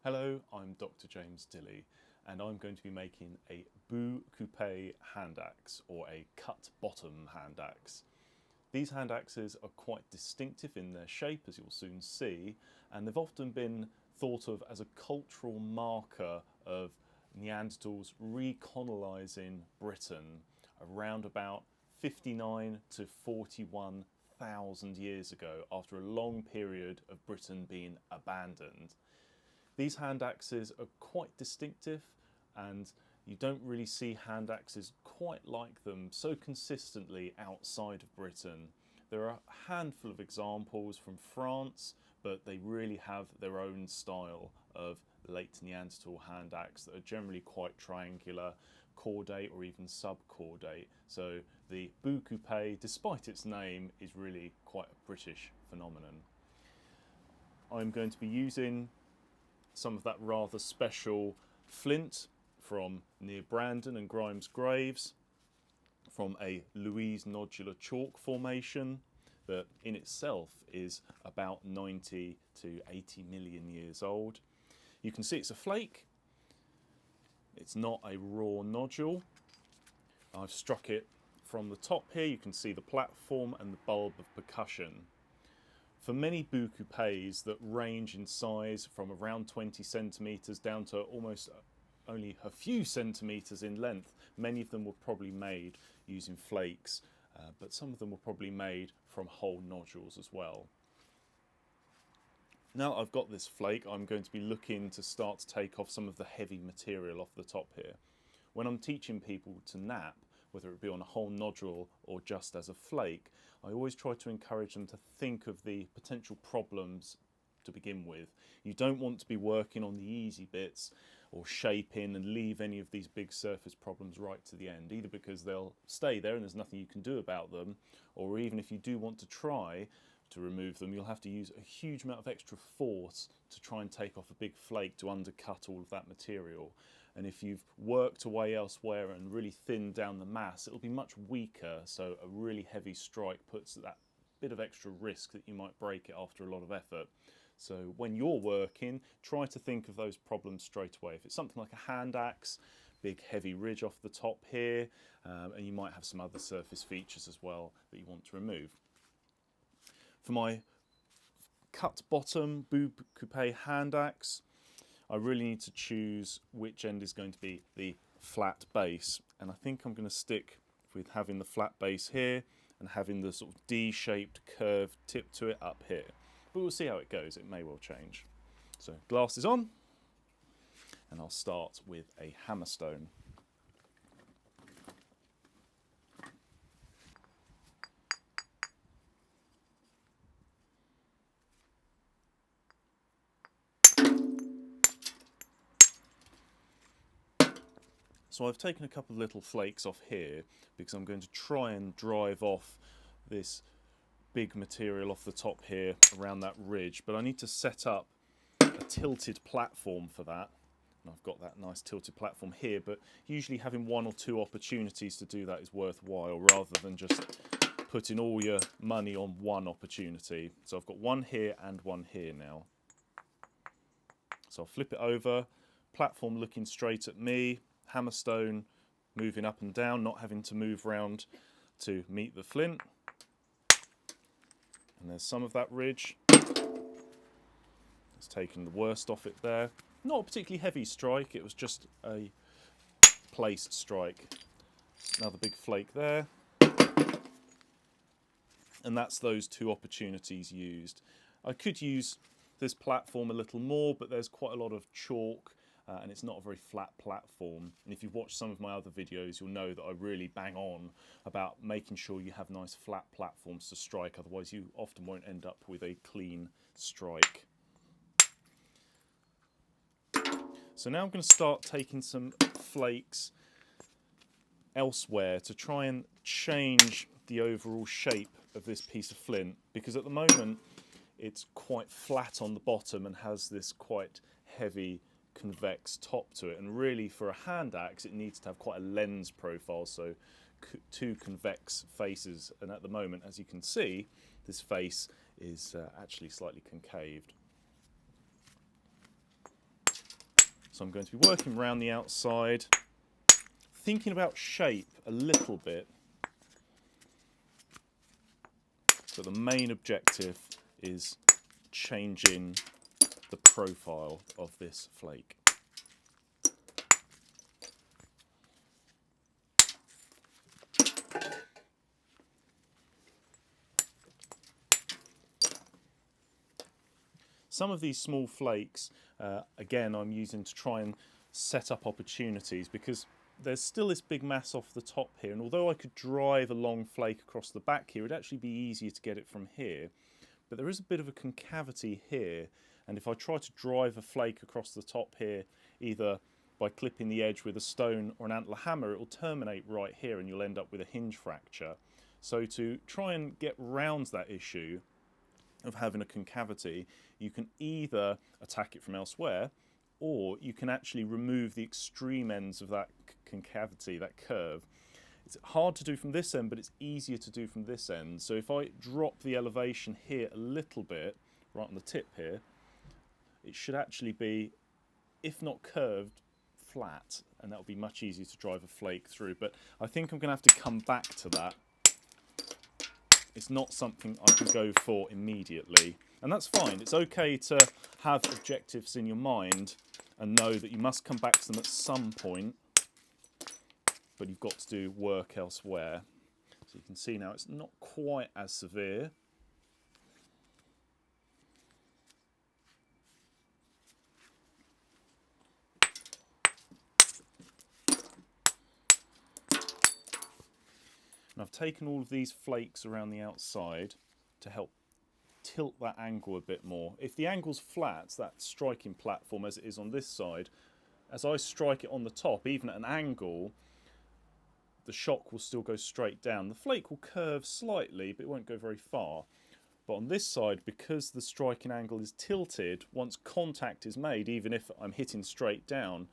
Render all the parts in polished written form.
Hello, I'm Dr. James Dilley, and I'm going to be making a Bout Coupe Handaxe, or a cut bottom hand axe. These hand axes are quite distinctive in their shape, as you'll soon see, and they've often been thought of as a cultural marker of Neanderthals recolonising Britain around about 59 to 41,000 years ago, after a long period of Britain being abandoned. These hand axes are quite distinctive, and you don't really see hand axes quite like them so consistently outside of Britain. There are a handful of examples from France, but they really have their own style of late Neanderthal hand axe that are generally quite triangular, cordate or even subcordate. So the Bout Coupe, despite its name, is really quite a British phenomenon. I'm going to be using some of that rather special flint from near Brandon and Grimes Graves, from a Louise nodular chalk formation that in itself is about 90 to 80 million years old. You can see it's a flake. It's not a raw nodule. I've struck it from the top here. You can see the platform and the bulb of percussion. For many Bout Coupes that range in size from around 20 centimetres down to almost only a few centimetres in length, many of them were probably made using flakes, but some of them were probably made from whole nodules as well. Now I've got this flake, I'm going to be looking to start to take off some of the heavy material off the top here. When I'm teaching people to knap, whether it be on a whole nodule or just as a flake, I always try to encourage them to think of the potential problems to begin with. You don't want to be working on the easy bits or shaping and leave any of these big surface problems right to the end, either because they'll stay there and there's nothing you can do about them, or even if you do want to try to remove them, you'll have to use a huge amount of extra force to try and take off a big flake to undercut all of that material. And if you've worked away elsewhere and really thinned down the mass, it'll be much weaker, so a really heavy strike puts that bit of extra risk that you might break it after a lot of effort. So when you're working, try to think of those problems straight away. If it's something like a hand axe, big heavy ridge off the top here, and you might have some other surface features as well that you want to remove. For my cut bottom Bout Coupe hand axe, I really need to choose which end is going to be the flat base, and I think I'm going to stick with having the flat base here and having the sort of D-shaped curved tip to it up here. But we'll see how it goes, it may well change. So glasses on, and I'll start with a hammerstone. So I've taken a couple of little flakes off here because I'm going to try and drive off this big material off the top here around that ridge, but I need to set up a tilted platform for that. And I've got that nice tilted platform here, but usually having one or two opportunities to do that is worthwhile rather than just putting all your money on one opportunity. So I've got one here and one here now. So I'll flip it over, platform looking straight at me, hammerstone moving up and down, not having to move round to meet the flint. And there's some of that ridge. It's taken the worst off it there. Not a particularly heavy strike, it was just a placed strike. Another big flake there. And that's those two opportunities used. I could use this platform a little more, but there's quite a lot of chalk and it's not a very flat platform. And if you've watched some of my other videos, you'll know that I really bang on about making sure you have nice flat platforms to strike, otherwise you often won't end up with a clean strike. So now I'm going to start taking some flakes elsewhere to try and change the overall shape of this piece of flint, because at the moment it's quite flat on the bottom and has this quite heavy convex top to it, and really for a hand axe it needs to have quite a lens profile, so two convex faces, and at the moment, as you can see, this face is actually slightly concaved. So I'm going to be working around the outside, thinking about shape a little bit. But the main objective is changing the profile of this flake. Some of these small flakes, again, I'm using to try and set up opportunities, because there's still this big mass off the top here, and although I could drive a long flake across the back here, it'd actually be easier to get it from here. But there is a bit of a concavity here, and if I try to drive a flake across the top here, either by clipping the edge with a stone or an antler hammer, it will terminate right here and you'll end up with a hinge fracture. So to try and get round that issue of having a concavity, you can either attack it from elsewhere, or you can actually remove the extreme ends of that concavity, that curve. It's hard to do from this end, but it's easier to do from this end. So if I drop the elevation here a little bit, right on the tip here, it should actually be, if not curved, flat, and that'll be much easier to drive a flake through. But I think I'm going to have to come back to that. It's not something I can go for immediately, and that's fine. It's okay to have objectives in your mind and know that you must come back to them at some point, but you've got to do work elsewhere. So you can see now it's not quite as severe. And I've taken all of these flakes around the outside to help tilt that angle a bit more. If the angle's flat, that striking platform as it is on this side, as I strike it on the top, even at an angle, the shock will still go straight down. The flake will curve slightly, but it won't go very far. But on this side, because the striking angle is tilted, once contact is made, even if I'm hitting straight down,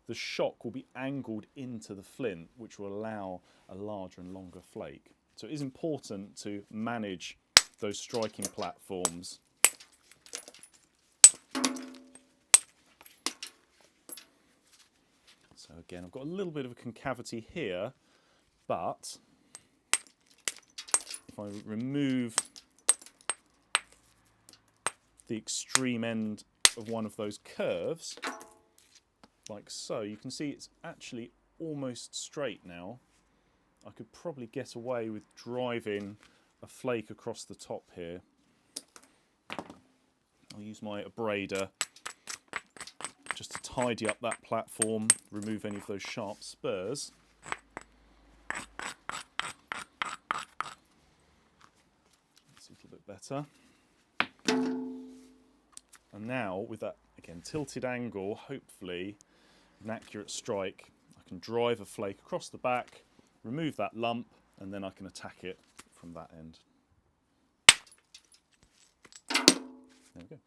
the shock will be angled into the flint, which will allow a larger and longer flake. So it is important to manage those striking platforms. So again, I've got a little bit of a concavity here, but if I remove the extreme end of one of those curves, like so, you can see it's actually almost straight now. I could probably get away with driving a flake across the top here. I'll use my abrader just to tidy up that platform, remove any of those sharp spurs. That's a little bit better. And now, with that, again, tilted angle, hopefully an accurate strike, I can drive a flake across the back, remove that lump, and then I can attack it from that end. There we go.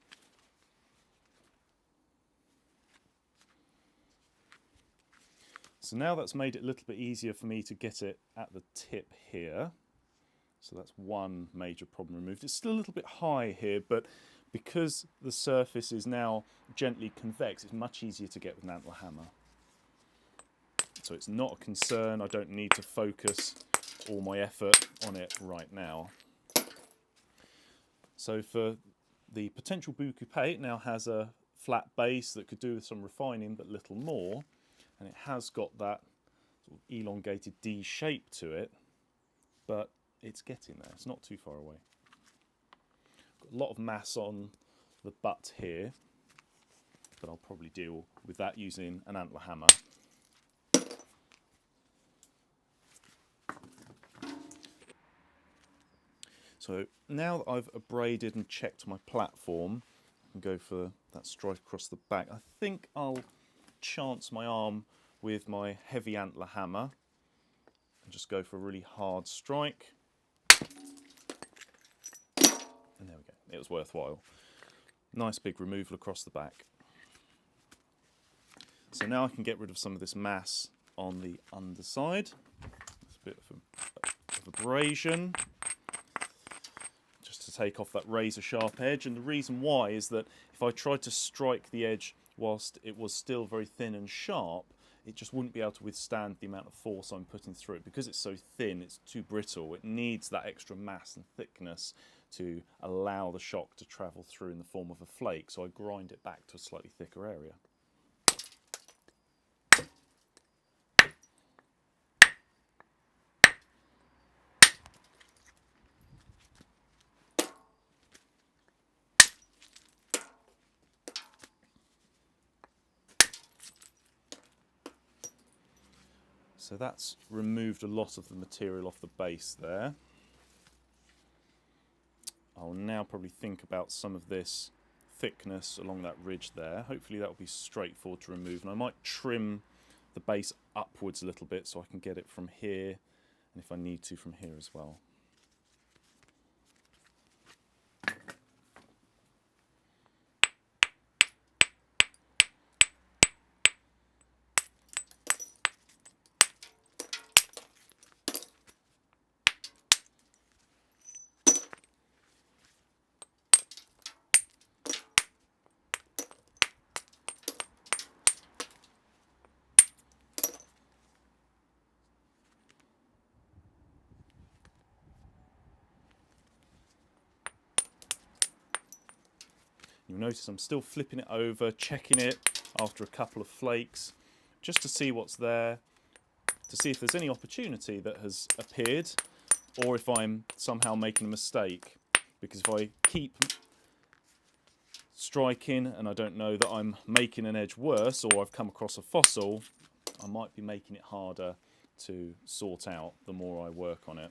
So now that's made it a little bit easier for me to get it at the tip here. So that's one major problem removed. It's still a little bit high here, but because the surface is now gently convex, it's much easier to get with an antler hammer. So it's not a concern. I don't need to focus all my effort on it right now. So for the potential Bout Coupe, it now has a flat base that could do with some refining, but little more. And it has got that sort of elongated D shape to it, but it's getting there. It's not too far away. Got a lot of mass on the butt here, but I'll probably deal with that using an antler hammer. So now that I've abraded and checked my platform, I can go for that strike across the back. I think I'll chance my arm with my heavy antler hammer and just go for a really hard strike. And there we go, it was worthwhile. Nice big removal across the back. So now I can get rid of some of this mass on the underside. It's a bit of abrasion, just to take off that razor sharp edge. And the reason why is that if I tried to strike the edge whilst it was still very thin and sharp, it just wouldn't be able to withstand the amount of force I'm putting through it. Because it's so thin, it's too brittle, it needs that extra mass and thickness to allow the shock to travel through in the form of a flake, so I grind it back to a slightly thicker area. So that's removed a lot of the material off the base there. I'll now probably think about some of this thickness along that ridge there. Hopefully that will be straightforward to remove, and I might trim the base upwards a little bit so I can get it from here, and if I need to from here as well. You'll notice I'm still flipping it over, checking it after a couple of flakes, just to see what's there, to see if there's any opportunity that has appeared, or if I'm somehow making a mistake. Because if I keep striking and I don't know that I'm making an edge worse, or I've come across a fossil, I might be making it harder to sort out the more I work on it.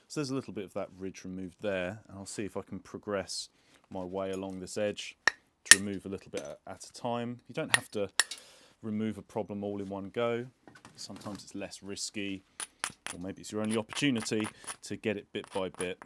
So there's a little bit of that ridge removed there, and I'll see if I can progress my way along this edge to remove a little bit at a time. You don't have to remove a problem all in one go. Sometimes it's less risky, or maybe it's your only opportunity to get it bit by bit.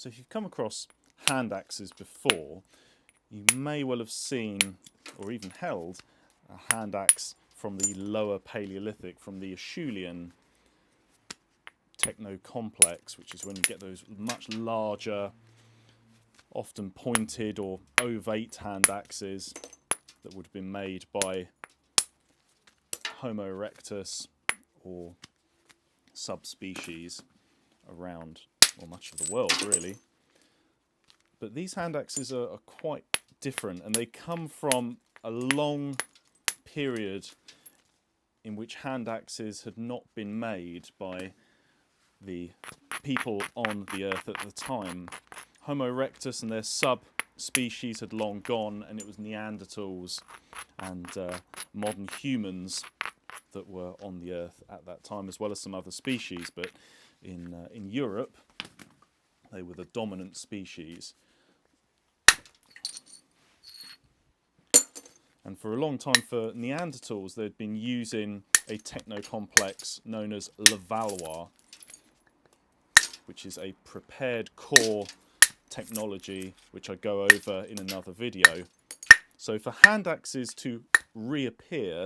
So if you've come across hand axes before, you may well have seen or even held a hand axe from the lower Paleolithic, from the Acheulean techno-complex, which is when you get those much larger, often pointed or ovate hand axes that would have been made by Homo erectus or subspecies around, or much of the world really. But these hand axes are quite different, and they come from a long period in which hand axes had not been made by the people on the earth at the time. Homo erectus and their subspecies had long gone, and it was Neanderthals and modern humans that were on the earth at that time, as well as some other species. But in Europe, they were the dominant species. And for a long time, for Neanderthals, they'd been using a techno-complex known as Levallois, which is a prepared core technology, which I go over in another video. So for hand axes to reappear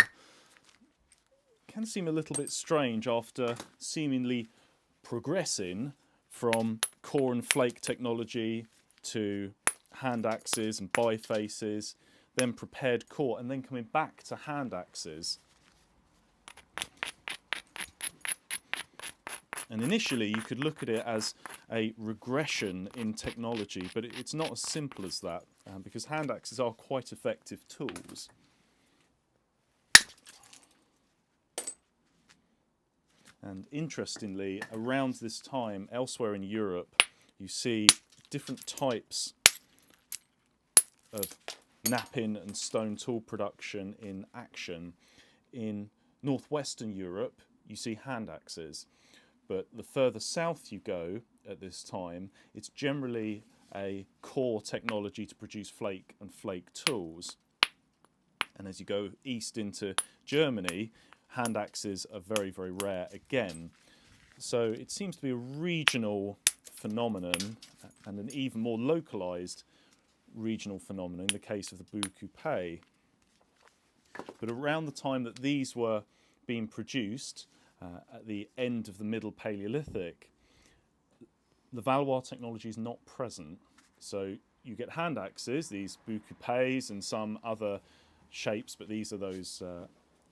can seem a little bit strange after seemingly progressing from core and flake technology to hand axes and bifaces, then prepared core, and then coming back to hand axes. And initially you could look at it as a regression in technology, but it's not as simple as that, because hand axes are quite effective tools. And interestingly, around this time, elsewhere in Europe, you see different types of knapping and stone tool production in action. In northwestern Europe, you see hand axes. But the further south you go at this time, it's generally a core technology to produce flake and flake tools. And as you go east into Germany, hand axes are very, very rare again. So it seems to be a regional phenomenon, and an even more localized regional phenomenon in the case of the Bout Coupe. But around the time that these were being produced, at the end of the Middle Paleolithic, the Levallois technology is not present. So you get hand axes, these Bout Coupes and some other shapes, but these are those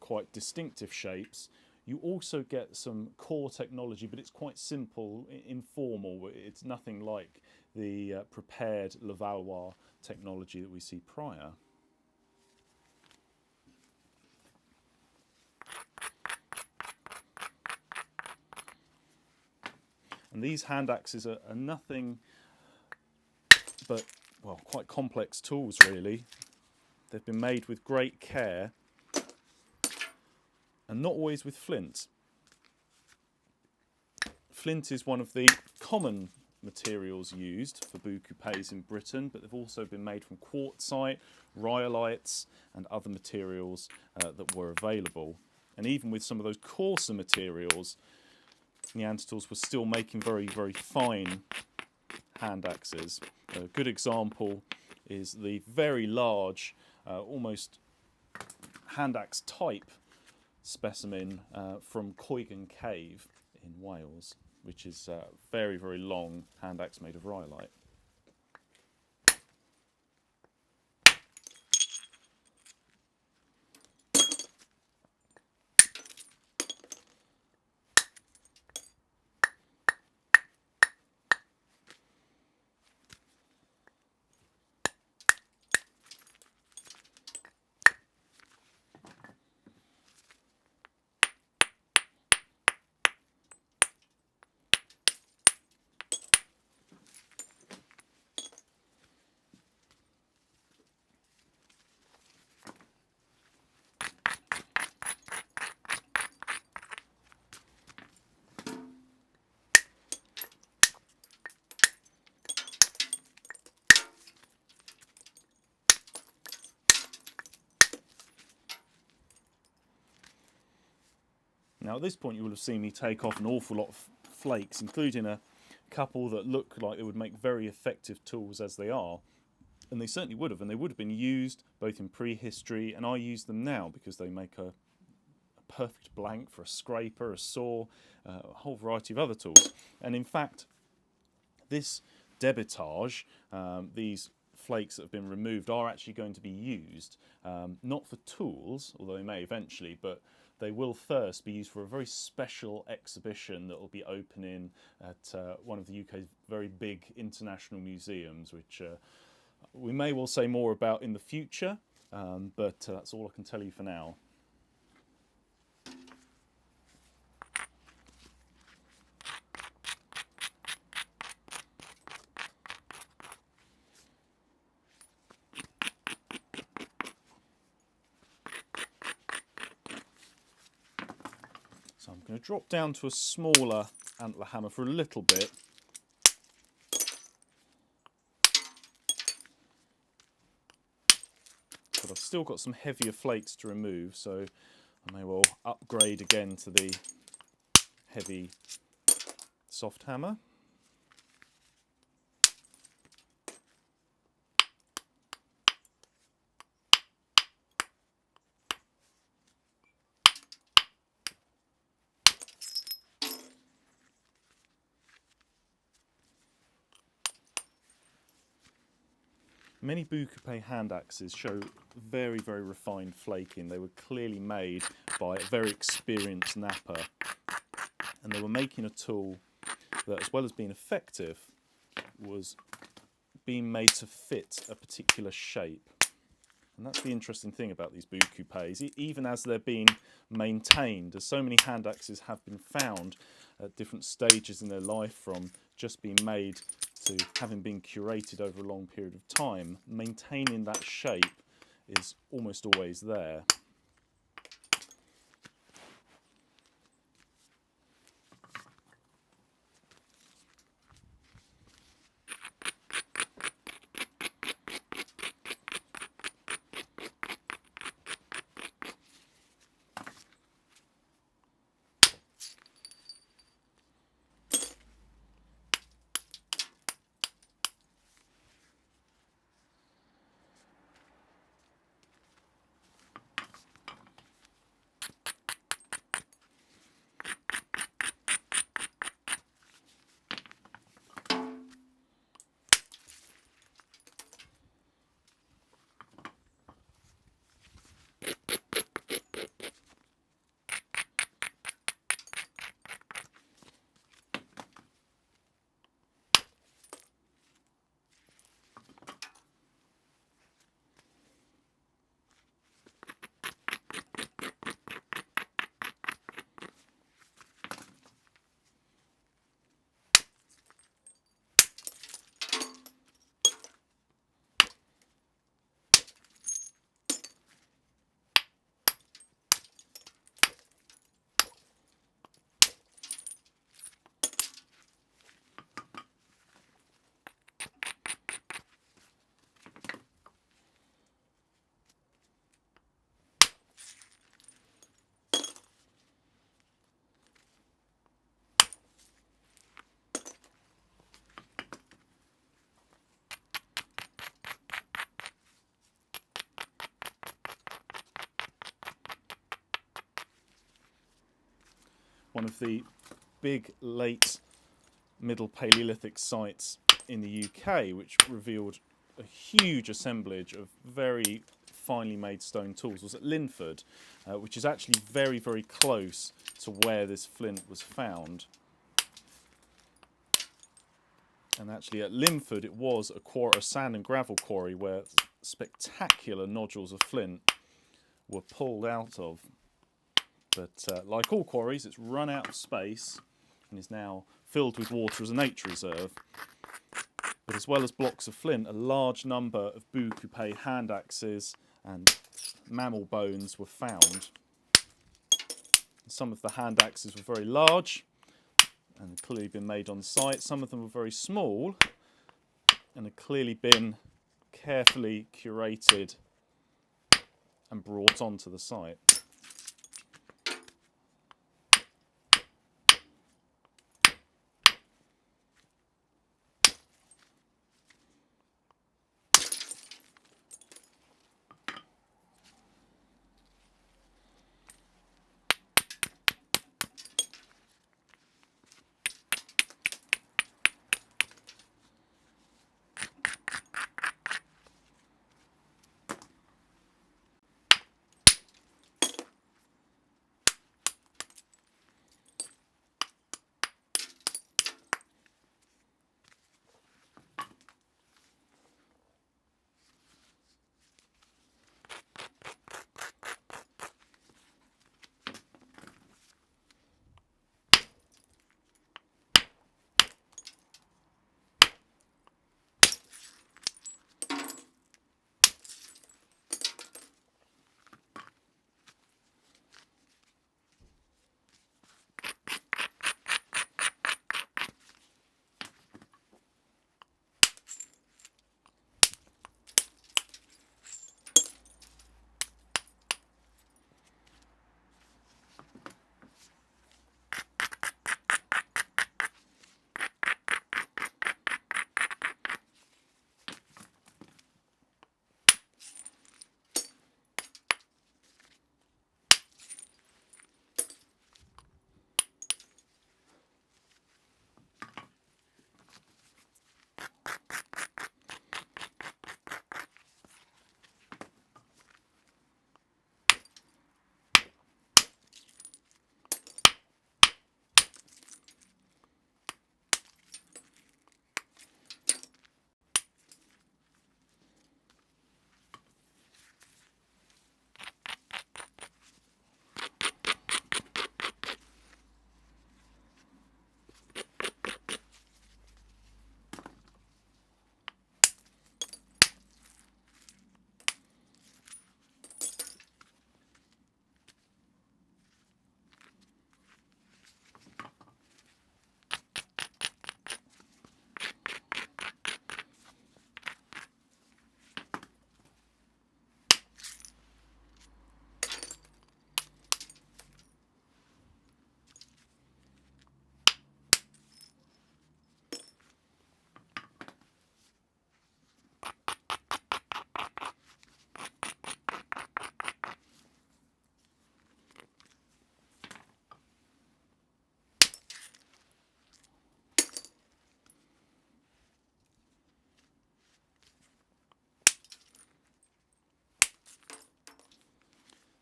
quite distinctive shapes. You also get some core technology, but it's quite simple, informal. It's nothing like the prepared Levallois technology that we see prior. And these hand axes are nothing but, well, quite complex tools really. They've been made with great care, and not always with flint. Flint is one of the common materials used for Bout Coupes in Britain, but they've also been made from quartzite, rhyolites and other materials that were available. And even with some of those coarser materials, Neanderthals were still making very, very fine hand axes. A good example is the very large, almost hand axe type specimen from Coigan Cave in Wales, which is a very, very long hand axe made of rhyolite. Now at this point you will have seen me take off an awful lot of flakes, including a couple that look like they would make very effective tools as they are. And they certainly would have, and they would have been used both in prehistory, and I use them now because they make a perfect blank for a scraper, a saw, a whole variety of other tools. And in fact, this debitage, these flakes that have been removed, are actually going to be used, not for tools, although they may eventually, but they will first be used for a very special exhibition that will be opening at one of the UK's very big international museums, which we may well say more about in the future, but that's all I can tell you for now. So I'm going to drop down to a smaller antler hammer for a little bit. But I've still got some heavier flakes to remove, so I may well upgrade again to the heavy soft hammer. Many Bout Coupe Handaxes show very, very refined flaking. They were clearly made by a very experienced napper, and they were making a tool that, as well as being effective, was being made to fit a particular shape. And that's the interesting thing about these Bout Coupes, even as they're being maintained, as so many Handaxes have been found at different stages in their life, from just being made to having been curated over a long period of time. Maintaining that shape is almost always there. One of the big late Middle Paleolithic sites in the UK, which revealed a huge assemblage of very finely made stone tools, was at Linford, which is actually very, very close to where this flint was found. And actually at Linford it was a sand and gravel quarry where spectacular nodules of flint were pulled out of. But like all quarries, it's run out of space and is now filled with water as a nature reserve. But as well as blocks of flint, a large number of Bout Coupe Handaxes and mammal bones were found. Some of the Handaxes were very large and had clearly been made on site. Some of them were very small and had clearly been carefully curated and brought onto the site.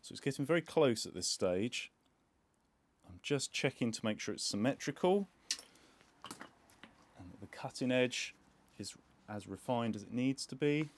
So it's getting very close at this stage. I'm just checking to make sure it's symmetrical and that the cutting edge is as refined as it needs to be.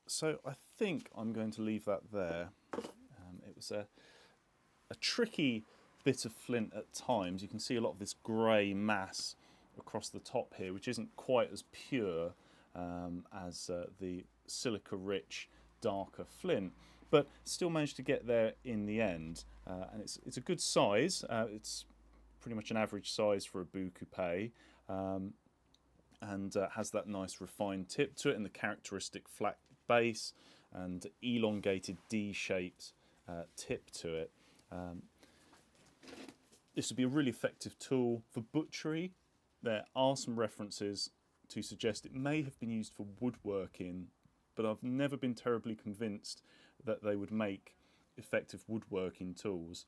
So I think I'm going to leave that there. It was a tricky bit of flint at times. You can see a lot of this grey mass across the top here, which isn't quite as pure as the silica-rich, darker flint, but still managed to get there in the end. And it's a good size. It's pretty much an average size for a Bout Coupe, and has that nice refined tip to it and the characteristic flat base and elongated D-shaped tip to it. This would be a really effective tool for butchery. There are some references to suggest it may have been used for woodworking, but I've never been terribly convinced that they would make effective woodworking tools,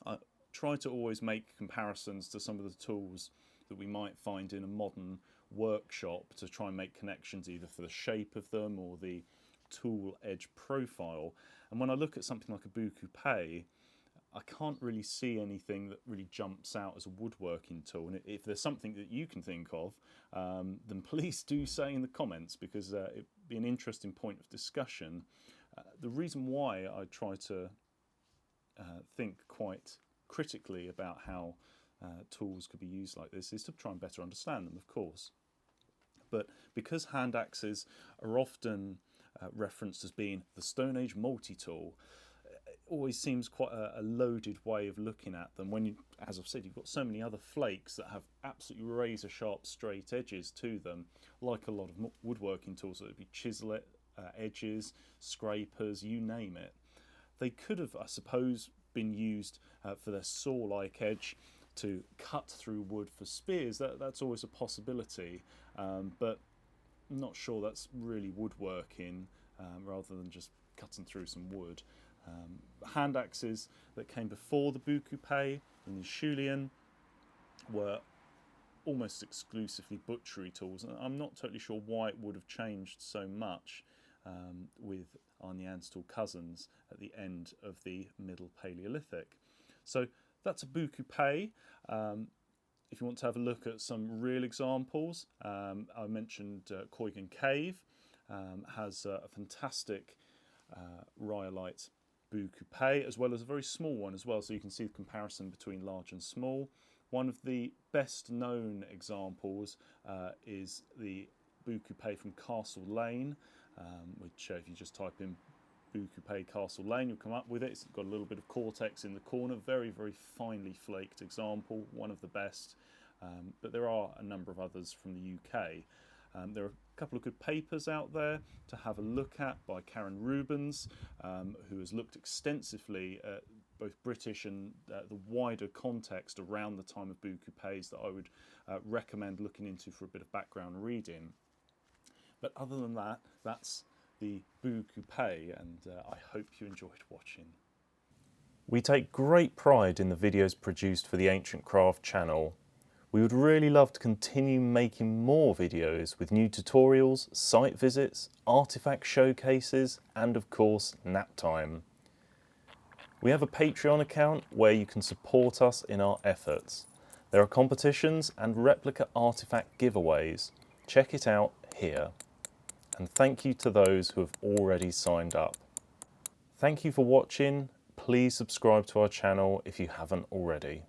I try to always make comparisons to some of the tools that we might find in a modern workshop to try and make connections either for the shape of them or the tool edge profile. And when I look at something like a Bout Coupe, I can't really see anything that really jumps out as a woodworking tool. And if there's something that you can think of, then please do say in the comments, because it'd be an interesting point of discussion. The reason why I try to think quite critically about how tools could be used like this is to try and better understand them, of course. But because hand axes are often referenced as being the Stone Age multi-tool, it always seems quite a loaded way of looking at them when, as I've said, you've got so many other flakes that have absolutely razor sharp straight edges to them, like a lot of woodworking tools. So it'd be chisel edges, scrapers, you name it. They could have, I suppose, been used for their saw-like edge to cut through wood for spears. That's always a possibility, but I'm not sure that's really woodworking rather than just cutting through some wood. Hand axes that came before the Bout Coupe in the Julian were almost exclusively butchery tools, and I'm not totally sure why it would have changed so much with our Neanderthal cousins at the end of the Middle Paleolithic. So that's a Bout Coupe. If you want to have a look at some real examples, I mentioned Koigan Cave has a fantastic rhyolite Bout Coupe, as well as a very small one as well, so you can see the comparison between large and small. One of the best known examples is the Bout Coupe from Castle Lane, which if you just type in Bout Coupe Castle Lane, you'll come up with it. It's got a little bit of cortex in the corner, very, very finely flaked example, one of the best, but there are a number of others from the UK. There are a couple of good papers out there to have a look at by Karen Rubens, who has looked extensively at both British and the wider context around the time of Bout Coupes that I would recommend looking into for a bit of background reading. But other than that, that's the Bout Coupe, and I hope you enjoyed watching. We take great pride in the videos produced for the Ancient Craft channel. We would really love to continue making more videos with new tutorials, site visits, artifact showcases, and of course, nap time. We have a Patreon account where you can support us in our efforts. There are competitions and replica artifact giveaways. Check it out here. And thank you to those who have already signed up. Thank you for watching. Please subscribe to our channel if you haven't already.